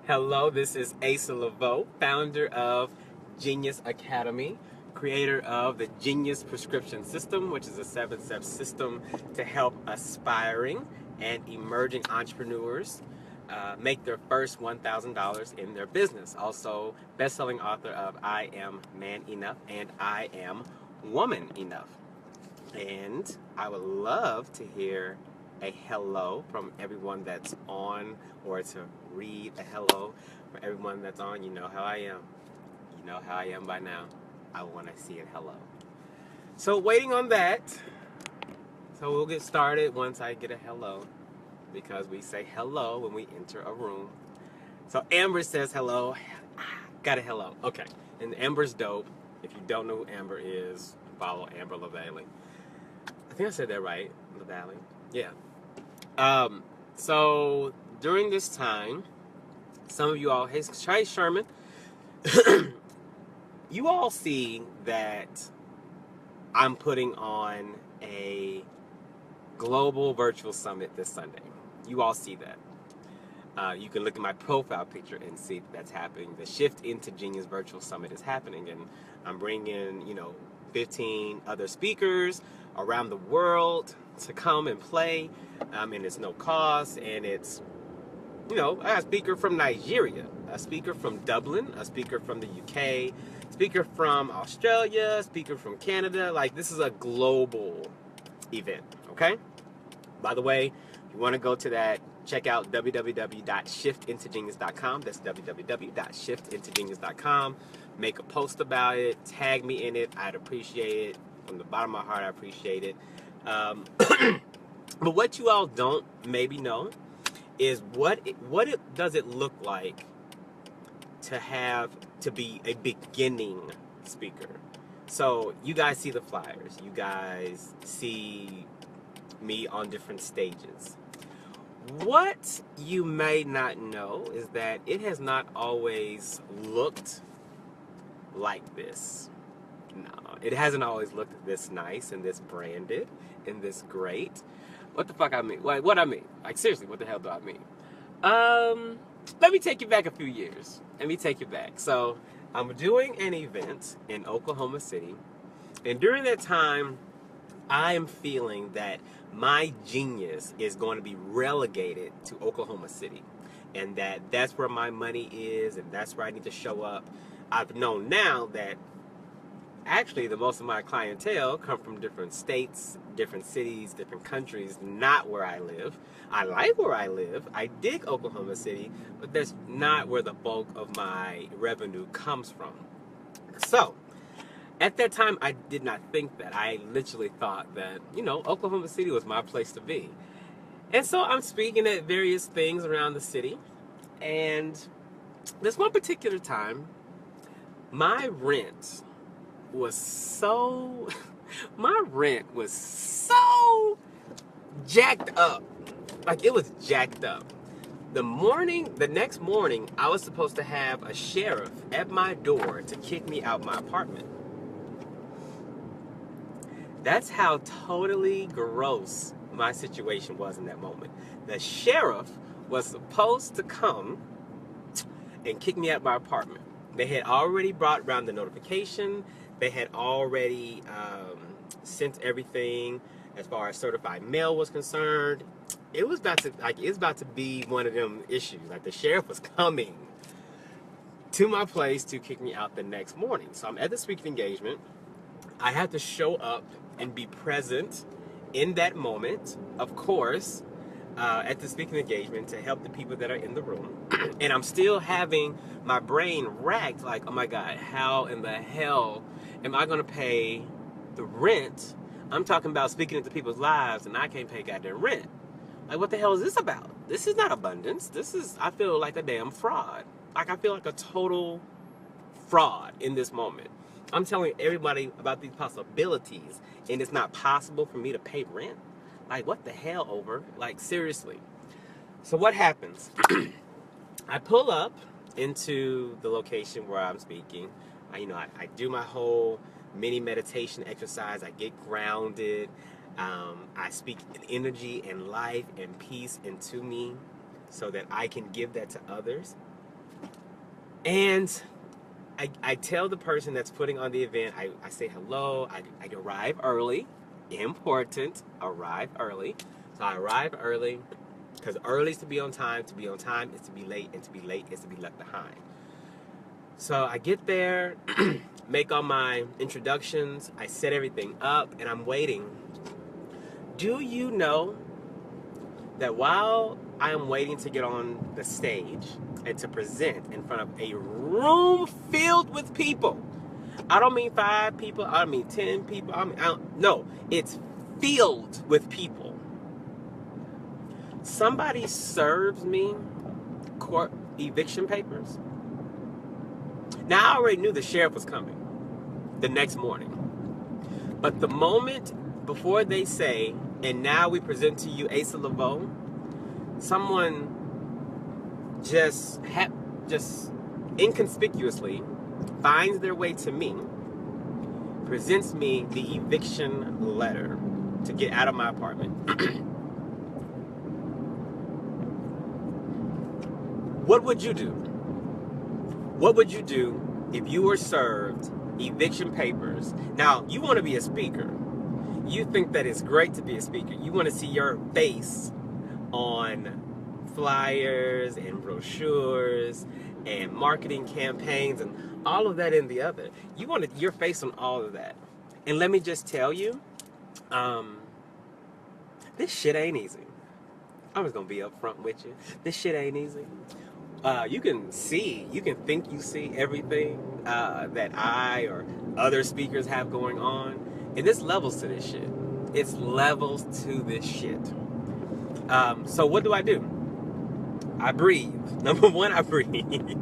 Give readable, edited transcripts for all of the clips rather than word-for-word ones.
Hello, this is Asa Leveaux, founder of Genius Academy, creator of the Genius Prescription System, which is a 7-step system to help aspiring and emerging entrepreneurs make their first $1,000 in their business. Also, best-selling author of I Am Man Enough and I Am Woman Enough. And I would love to hear a hello from everyone that's on, or to read a hello from everyone that's on. You know how I am. You know how I am by now. I want to see a hello. So waiting on that. So we'll get started once I get a hello, because we say hello when we enter a room. So Amber says hello. Got a hello. Okay. And Amber's dope. If you don't know who Amber is, follow Amber Leveaux. I think I said that right. Leveaux. Yeah. So during this time, some of you all, hey Sherman, you all see that I'm putting on a global virtual summit this Sunday. You all see that. You can look at my profile picture and see that's happening. The Shift into Genius Virtual Summit is happening, and I'm bringing, 15 other speakers around the world to come and play, and it's no cost, and it's, I got a speaker from Nigeria, a speaker from Dublin, a speaker from the UK, speaker from Australia, speaker from Canada. Like, this is a global event, okay? By the way, if you want to go to that, check out www.shiftintogenius.com. That's www.shiftintogenius.com. Make a post about it. Tag me in it. I'd appreciate it. From the bottom of my heart, I appreciate it. But what you all don't maybe know is what does it look like to be a beginning speaker. So you guys see the flyers. You guys see me on different stages. What you may not know is that it has not always looked like this. No, it hasn't always looked this nice and this branded and this great. What the fuck I mean? Like, what I mean? Like, seriously, what the hell do I mean? Let me take you back a few years. Let me take you back. So, I'm doing an event in Oklahoma City, and during that time, I am feeling that my genius is going to be relegated to Oklahoma City, and that's where my money is, and that's where I need to show up. I've known now that actually the most of my clientele come from different states, different cities, different countries, not where I live. I like where I live. I dig Oklahoma City, but that's not where the bulk of my revenue comes from. So, at that time, I did not think that. I literally thought that, Oklahoma City was my place to be. And so I'm speaking at various things around the city. And this one particular time, my rent was so jacked up. Like, it was jacked up. The next morning, I was supposed to have a sheriff at my door to kick me out my apartment. That's how totally gross my situation was in that moment. The sheriff was supposed to come and kick me out my apartment. They had already brought around the notification. They had already sent everything as far as certified mail was concerned. It was about to be one of them issues. Like, the sheriff was coming to my place to kick me out the next morning. So I'm at the speaking engagement. I have to show up and be present in that moment, of course, at the speaking engagement to help the people that are in the room. And I'm still having my brain racked, like, oh my God, how in the hell am I going to pay the rent? I'm talking about speaking into people's lives, and I can't pay goddamn rent. Like, what the hell is this about? This is not abundance. I feel like a damn fraud. Like, I feel like a total fraud in this moment. I'm telling everybody about these possibilities, and it's not possible for me to pay rent. Like, what the hell, over? Like, seriously. So what happens? I pull up into the location where I'm speaking. I do my whole mini meditation exercise. I get grounded. I speak energy and life and peace into me so that I can give that to others. And I tell the person that's putting on the event, I say hello, I arrive early. Important, arrive early. So I arrive early, because early is to be on time is to be late, and to be late is to be left behind. So I get there, make all my introductions, I set everything up, and I'm waiting. Do you know that while I am waiting to get on the stage and to present in front of a room filled with people, I don't mean 5 people, I don't mean 10 people, no, it's filled with people. Somebody serves me court eviction papers. Now, I already knew the sheriff was coming the next morning. But the moment before they say, and now we present to you Asa Leveaux, someone just inconspicuously finds their way to me, presents me the eviction letter to get out of my apartment. What would you do? What would you do if you were served eviction papers? Now, you want to be a speaker. You think that it's great to be a speaker. You want to see your face on flyers and brochures and marketing campaigns and all of that and the other. You want your face on all of that. And let me just tell you, this shit ain't easy. I'm just going to be upfront with you. This shit ain't easy. You can think you see everything that I or other speakers have going on. And there's levels to this shit. It's levels to this shit. So what do? I breathe. Number one, I breathe.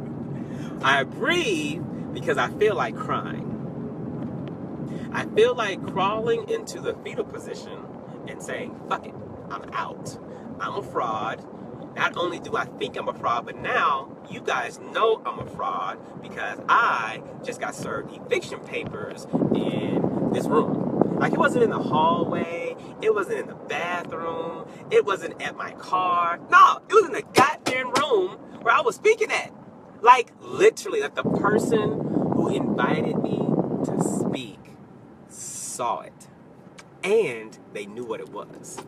I breathe because I feel like crying. I feel like crawling into the fetal position and saying, fuck it, I'm out. I'm a fraud. Not only do I think I'm a fraud, but now you guys know I'm a fraud because I just got served eviction papers in this room. Like, it wasn't in the hallway. It wasn't in the bathroom. It wasn't at my car. No, it was in the goddamn room where I was speaking at. Like, literally, like the person who invited me to speak saw it. And they knew what it was.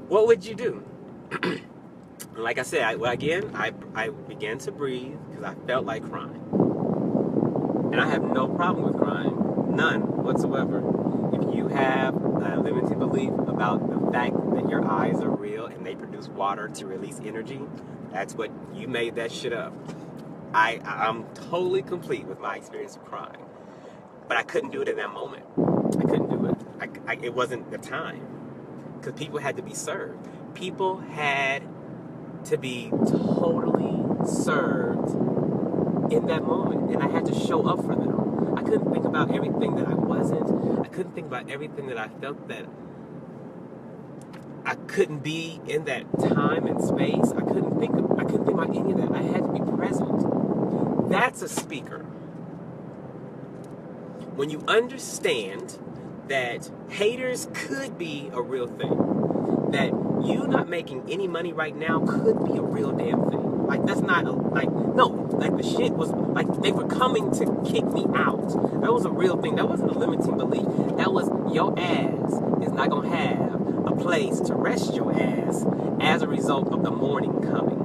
What would you do? Like I said, I began to breathe because I felt like crying. And I have no problem with crying. None whatsoever. If you have a limited belief about the fact that your eyes are real and they produce water to release energy, that's what you made that shit up. I'm totally complete with my experience of crying. But I couldn't do it in that moment. I couldn't do it. It wasn't the time. Because people had to be served. People had to be totally served in that moment. And I had to show up for them. I couldn't think about everything that I wasn't. I couldn't think about everything that I felt that I couldn't be in that time and space. I couldn't think about any of that. I had to be present. That's a speaker. When you understand that haters could be a real thing, that you not making any money right now could be a real damn thing. Like, that's not the shit was like they were coming to kick me out. That was a real thing. That wasn't a limiting belief. That was your ass is not gonna have a place to rest your ass as a result of the morning coming.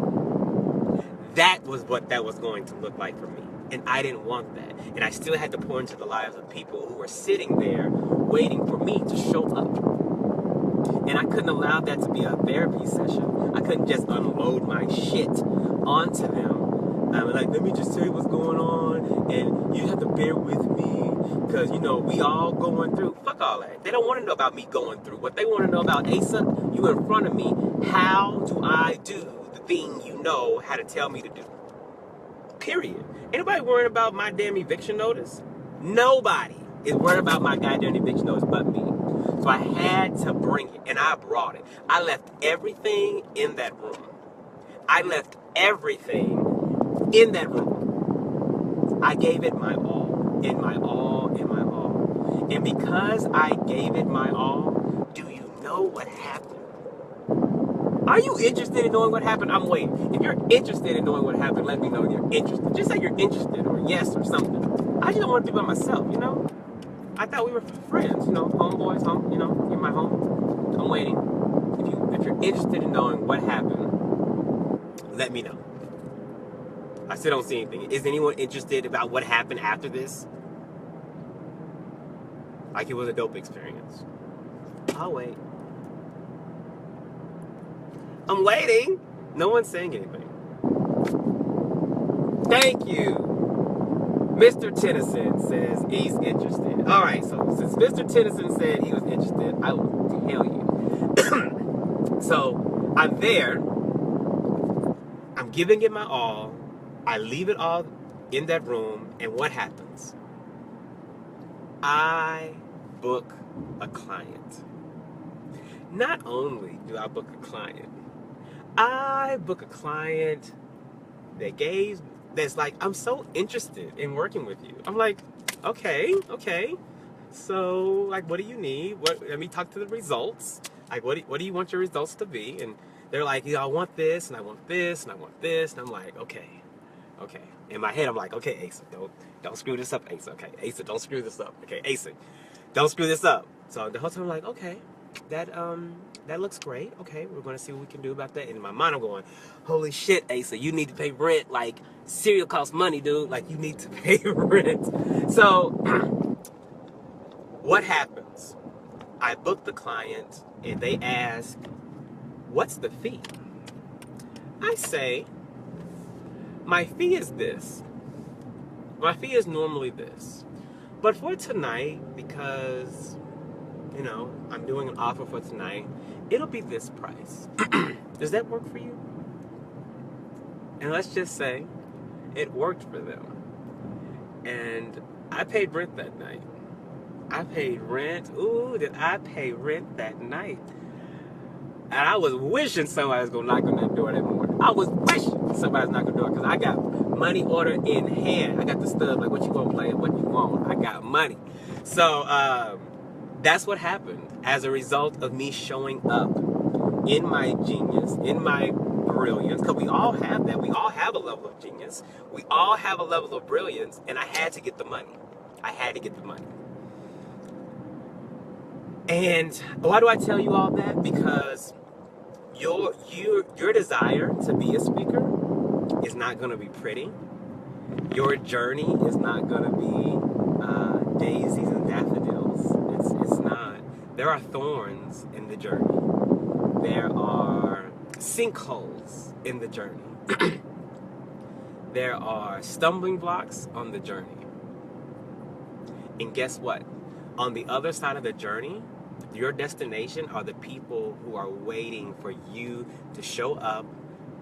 That was what that was going to look like for me. And I didn't want that. And I still had to pour into the lives of people who were sitting there waiting for me to show up. And I couldn't allow that to be a therapy session. I couldn't just unload my shit onto them. I'm like, let me just tell you what's going on, and you have to bear with me, because, you know, we all going through. Fuck all that. They don't want to know about me going through. What they want to know about, Asa, you in front of me, how do I do the thing you know how to tell me to do? Period. Anybody worrying about my damn eviction notice? Nobody is worried about my goddamn eviction notice but me. So I had to bring it, and I brought it. I left everything in that room. I left everything in that room. I gave it my all, and my all, and my all. And because I gave it my all, do you know what happened? Are you interested in knowing what happened? I'm waiting. If you're interested in knowing what happened, let me know you're interested. Just say you're interested or yes or something. I just don't want to be by myself, you know? I thought we were friends, you know, homeboys, home, you know, in my home. I'm waiting. If you're interested in knowing what happened, let me know. I still don't see anything. Is anyone interested about what happened after this? Like it was a dope experience. I'll wait. I'm waiting. No one's saying anything. Thank you. Mr. Tennyson says he's interested. All right, so since Mr. Tennyson said he was interested, I will tell you. So I'm there. I'm giving it my all. I leave it all in that room, and what happens? I book a client. Not only do I book a client, I book a client that's like, I'm so interested in working with you. I'm like, okay. So, like, what do you need? Let me talk to the results. Like, what do you want your results to be? And they're like, I want this, and I want this, and I want this. And I'm like, okay. In my head, I'm like, okay, Asa, don't screw this up, Asa. Okay, Asa, don't screw this up. Okay, Asa, don't screw this up. So the whole time I'm like, okay, that looks great. Okay, we're gonna see what we can do about that. And in my mind, I'm going, holy shit, Asa, you need to pay rent. Like, cereal costs money, dude. Like, you need to pay rent. So what happens? I book the client, and they ask, what's the fee? I say, my fee is this. My fee is normally this. But for tonight, because, you know, I'm doing an offer for tonight, it'll be this price. Does that work for you? And let's just say it worked for them. And I paid rent that night. I paid rent. Ooh, did I pay rent that night? And I was wishing somebody was going to knock on that door that morning. I was wishing somebody was knocking on the door because I got money order in hand. I got the stub, like, what you going to play, what you want. I got money. So that's what happened as a result of me showing up in my genius, in my brilliance, because we all have that. We all have a level of genius. We all have a level of brilliance, and I had to get the money. I had to get the money. And why do I tell you all that? Because your desire to be a speaker is not going to be pretty. Your journey is not going to be daisies and daffodils. It's not. There are thorns in the journey. There are sinkholes in the journey. There are stumbling blocks on the journey. And guess what? On the other side of the journey, your destination are the people who are waiting for you to show up,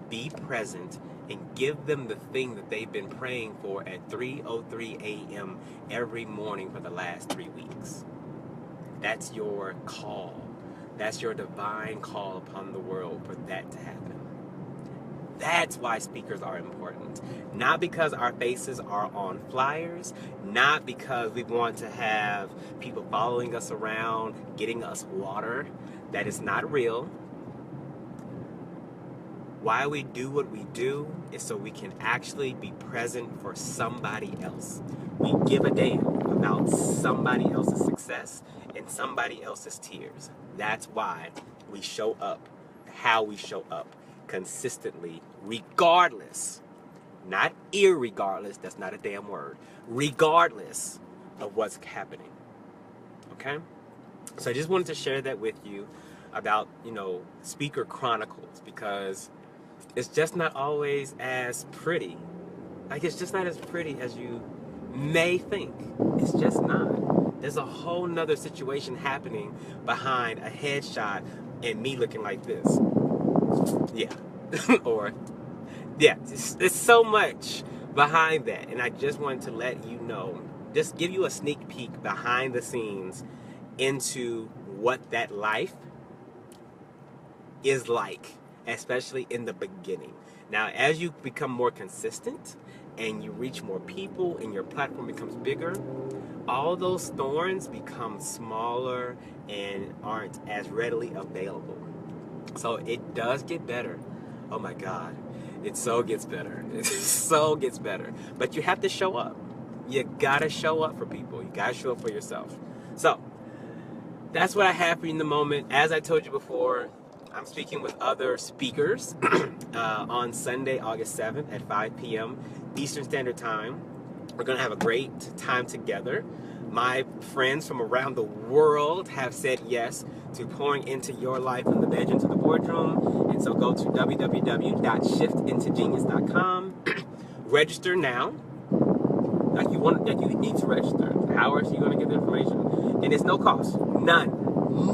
be present, and give them the thing that they've been praying for at 3:03 a.m. every morning for the last 3 weeks. That's your call. That's your divine call upon the world for that to happen. That's why speakers are important. Not because our faces are on flyers, not because we want to have people following us around, getting us water. That is not real. Why we do what we do is so we can actually be present for somebody else. We give a damn about somebody else's success and somebody else's tears. That's why we show up, how we show up. Consistently, regardless, not irregardless, that's not a damn word, regardless of what's happening. Okay? So I just wanted to share that with you about, Speaker Chronicles, because it's just not always as pretty. Like, it's just not as pretty as you may think. It's just not. There's a whole nother situation happening behind a headshot and me looking like this. Yeah. There's so much behind that. And I just wanted to let you know, just give you a sneak peek behind the scenes into what that life is like, especially in the beginning. Now, as you become more consistent and you reach more people and your platform becomes bigger, all those thorns become smaller and aren't as readily available. So it does get better. Oh my God. It so gets better. It so gets better. But you have to show up. You gotta show up for people. You gotta show up for yourself. So that's what I have for you in the moment. As I told you before, I'm speaking with other speakers on Sunday, August 7th at 5 p.m. Eastern Standard Time. We're going to have a great time together. My friends from around the world have said yes to pouring into your life from the bedroom to the boardroom. And so go to www.shiftintogenius.com. Register now. Like you need to register. How are you going to get the information? And it's no cost. None.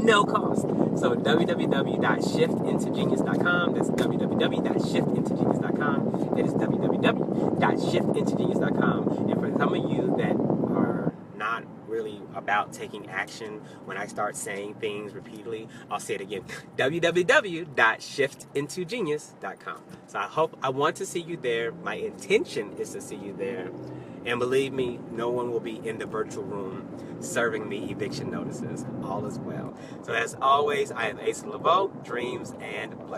No cost. So www.shiftintogenius.com. That's www.shiftintogenius.com. That is www.shiftintogenius.com. And for some of you that are not really about taking action when I start saying things repeatedly, I'll say it again. www.shiftintogenius.com. So I want to see you there. My intention is to see you there. And believe me, no one will be in the virtual room serving me eviction notices. All is well. So as always, I am Asa Leveaux, dreams and blessings.